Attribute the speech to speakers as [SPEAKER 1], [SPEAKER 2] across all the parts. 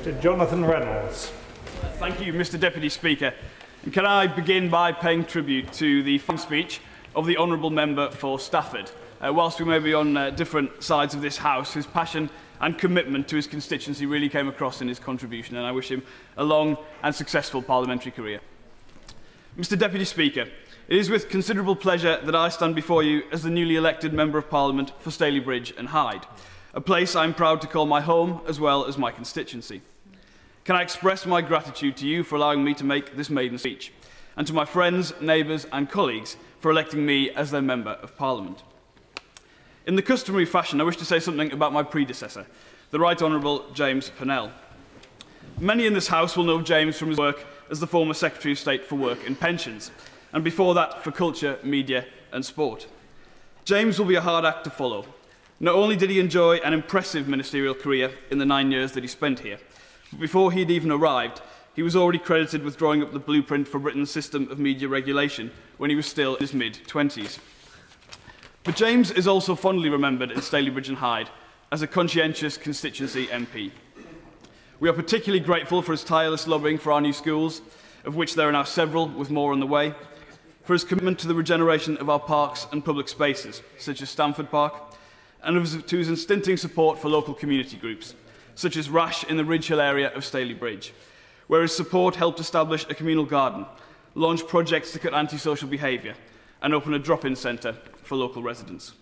[SPEAKER 1] Mr. Jonathan Reynolds.
[SPEAKER 2] Thank you, Mr. Deputy Speaker. And can I begin by paying tribute to the fine speech of the Honourable Member for Stafford. Whilst we may be on different sides of this House, his passion and commitment to his constituency really came across in his contribution, and I wish him a long and successful parliamentary career. Mr. Deputy Speaker, it is with considerable pleasure that I stand before you as the newly elected Member of Parliament for Stalybridge and Hyde, a place I am proud to call my home as well as my constituency. Can I express my gratitude to you for allowing me to make this maiden speech, and to my friends, neighbours and colleagues for electing me as their Member of Parliament. In the customary fashion, I wish to say something about my predecessor, the Right Honourable James Purnell. Many in this House will know James from his work as the former Secretary of State for Work and Pensions, and before that for Culture, Media and Sport. James will be a hard act to follow. Not only did he enjoy an impressive ministerial career in the 9 years that he spent here, but before he'd even arrived, he was already credited with drawing up the blueprint for Britain's system of media regulation when he was still in his mid-20s. But James is also fondly remembered in Stalybridge and Hyde as a conscientious constituency MP. We are particularly grateful for his tireless lobbying for our new schools, of which there are now several, with more on the way, for his commitment to the regeneration of our parks and public spaces, such as Stamford Park, and to his unstinting support for local community groups, such as Rash in the Ridge Hill area of Stalybridge, where his support helped establish a communal garden, launch projects to cut antisocial behaviour, and open a drop-in centre for local residents.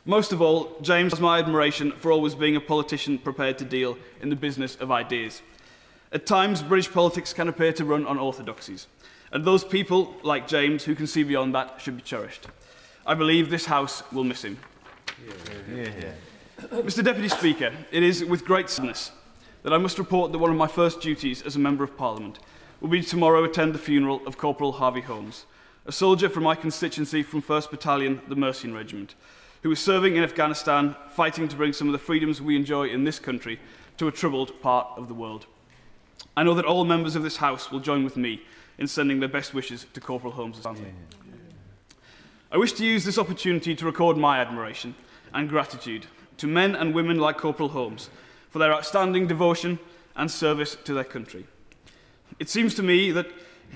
[SPEAKER 2] Most of all, James has my admiration for always being a politician prepared to deal in the business of ideas. At times, British politics can appear to run on orthodoxies, and those people, like James, who can see beyond that should be cherished. I believe this House will miss him. Mr. Deputy Speaker, it is with great sadness that I must report that one of my first duties as a Member of Parliament will be tomorrow attend the funeral of Corporal Harvey Holmes, a soldier from my constituency from 1st Battalion, the Mercian Regiment, who was serving in Afghanistan, fighting to bring some of the freedoms we enjoy in this country to a troubled part of the world. I know that all members of this House will join with me in sending their best wishes to Corporal Holmes' family. I wish to use this opportunity to record my admiration and gratitude to men and women like Corporal Holmes for their outstanding devotion and service to their country. It seems to me that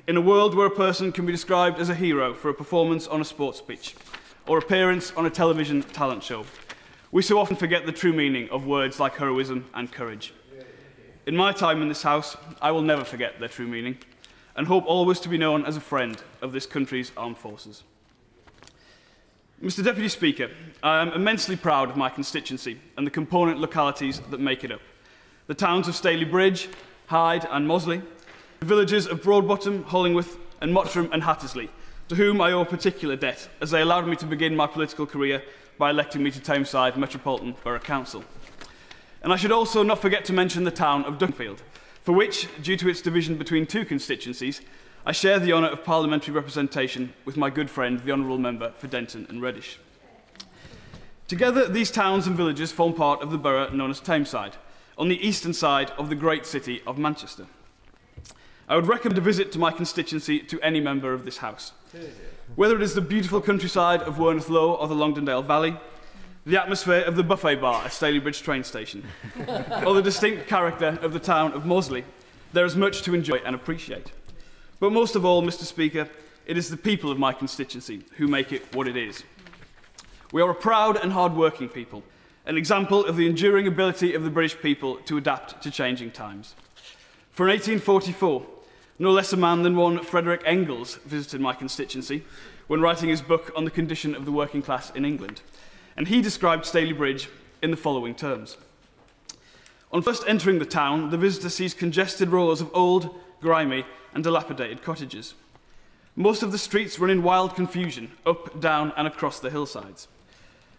[SPEAKER 2] in a world where a person can be described as a hero for a performance on a sports pitch or appearance on a television talent show, we so often forget the true meaning of words like heroism and courage. In my time in this House, I will never forget their true meaning and hope always to be known as a friend of this country's armed forces. Mr. Deputy Speaker, I am immensely proud of my constituency and the component localities that make it up. The towns of Stalybridge, Hyde and Moseley, the villages of Broadbottom, Hollingworth and Mottram and Hattersley, to whom I owe a particular debt, as they allowed me to begin my political career by electing me to Tameside Metropolitan Borough Council. And I should also not forget to mention the town of Dunfield, for which, due to its division between two constituencies, I share the honour of parliamentary representation with my good friend, the Honourable Member for Denton and Reddish. Together, these towns and villages form part of the borough known as Tameside, on the eastern side of the great city of Manchester. I would recommend a visit to my constituency to any member of this House. Whether it is the beautiful countryside of Werneth Low or the Longdendale Valley, the atmosphere of the buffet bar at Stalybridge train station, or the distinct character of the town of Moseley, there is much to enjoy and appreciate. But most of all, Mr. Speaker, it is the people of my constituency who make it what it is. We are a proud and hard-working people, an example of the enduring ability of the British people to adapt to changing times. For in 1844, no less a man than one Frederick Engels visited my constituency when writing his book on the condition of the working class in England, and he described Stalybridge in the following terms. On first entering the town, the visitor sees congested rows of old, grimy and dilapidated cottages. Most of the streets run in wild confusion, up, down and across the hillsides.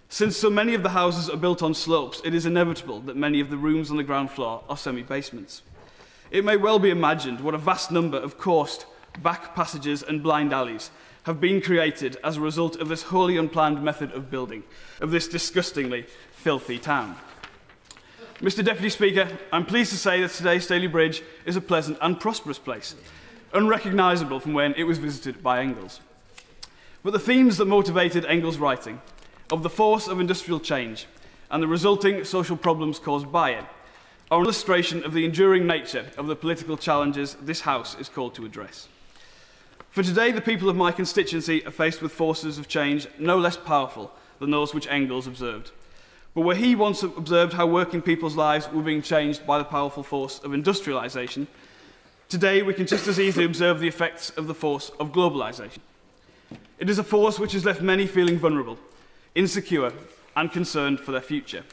[SPEAKER 2] Since so many of the houses are built on slopes, it is inevitable that many of the rooms on the ground floor are semi-basements. It may well be imagined what a vast number of coursed back passages and blind alleys have been created as a result of this wholly unplanned method of building, of this disgustingly filthy town. Mr. Deputy Speaker, I'm pleased to say that today Stalybridge is a pleasant and prosperous place, unrecognisable from when it was visited by Engels. But the themes that motivated Engels' writing, of the force of industrial change and the resulting social problems caused by it, are an illustration of the enduring nature of the political challenges this House is called to address. For today, the people of my constituency are faced with forces of change no less powerful than those which Engels observed. But where he once observed how working people's lives were being changed by the powerful force of industrialisation, today we can just as easily observe the effects of the force of globalisation. It is a force which has left many feeling vulnerable, insecure and concerned for their future.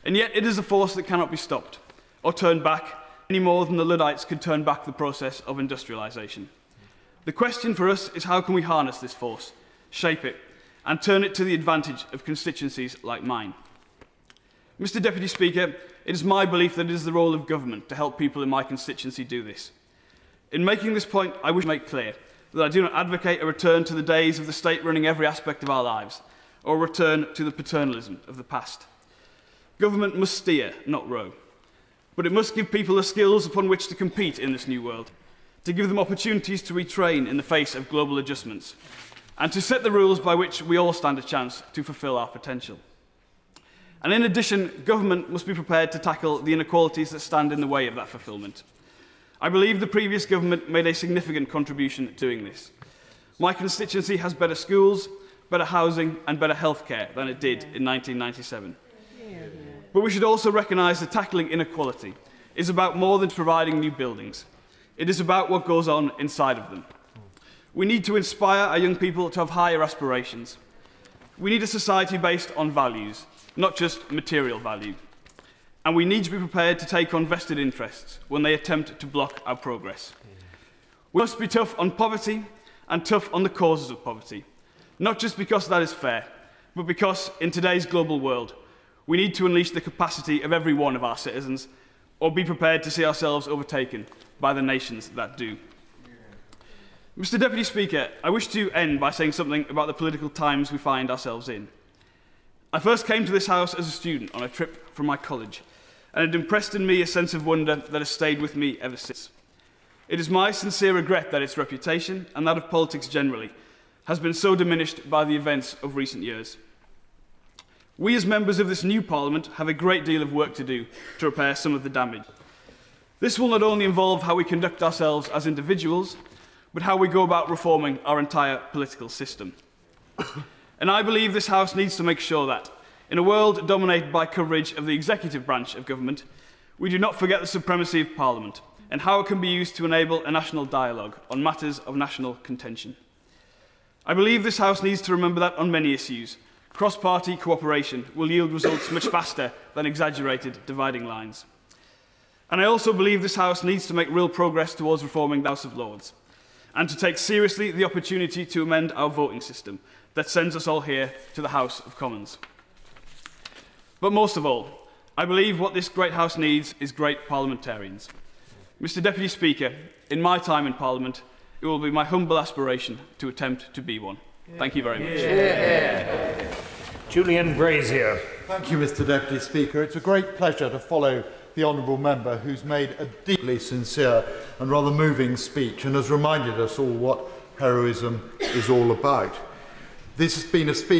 [SPEAKER 2] And yet it is a force that cannot be stopped or turned back any more than the Luddites could turn back the process of industrialisation. The question for us is, how can we harness this force, shape it, and turn it to the advantage of constituencies like mine? Mr. Deputy Speaker, it is my belief that it is the role of government to help people in my constituency do this. In making this point, I wish to make clear that I do not advocate a return to the days of the state running every aspect of our lives, or a return to the paternalism of the past. Government must steer, not row. But it must give people the skills upon which to compete in this new world, to give them opportunities to retrain in the face of global adjustments, and to set the rules by which we all stand a chance to fulfil our potential. And in addition, government must be prepared to tackle the inequalities that stand in the way of that fulfilment. I believe the previous government made a significant contribution to doing this. My constituency has better schools, better housing and better healthcare than it did in 1997. But we should also recognise that tackling inequality is about more than providing new buildings. It is about what goes on inside of them. We need to inspire our young people to have higher aspirations. We need a society based on values, not just material value. And we need to be prepared to take on vested interests when they attempt to block our progress. We must be tough on poverty and tough on the causes of poverty, not just because that is fair, but because in today's global world, we need to unleash the capacity of every one of our citizens, or be prepared to see ourselves overtaken by the nations that do. Mr. Deputy Speaker, I wish to end by saying something about the political times we find ourselves in. I first came to this House as a student on a trip from my college, and it impressed in me a sense of wonder that has stayed with me ever since. It is my sincere regret that its reputation, and that of politics generally, has been so diminished by the events of recent years. We as members of this new Parliament have a great deal of work to do to repair some of the damage. This will not only involve how we conduct ourselves as individuals, but how we go about reforming our entire political system. And I believe this House needs to make sure that, in a world dominated by coverage of the executive branch of government, we do not forget the supremacy of Parliament and how it can be used to enable a national dialogue on matters of national contention. I believe this House needs to remember that on many issues, cross-party cooperation will yield results much faster than exaggerated dividing lines. And I also believe this House needs to make real progress towards reforming the House of Lords, and to take seriously the opportunity to amend our voting system that sends us all here to the House of Commons. But most of all, I believe what this great House needs is great parliamentarians. Mr. Deputy Speaker, in my time in Parliament, it will be my humble aspiration to attempt to be one. Thank you very much.
[SPEAKER 1] Julian Brazier.
[SPEAKER 3] Thank you, Mr. Deputy Speaker. It's a great pleasure to follow the honourable member who's made a deeply sincere and rather moving speech and has reminded us all what heroism is all about. This has been a speech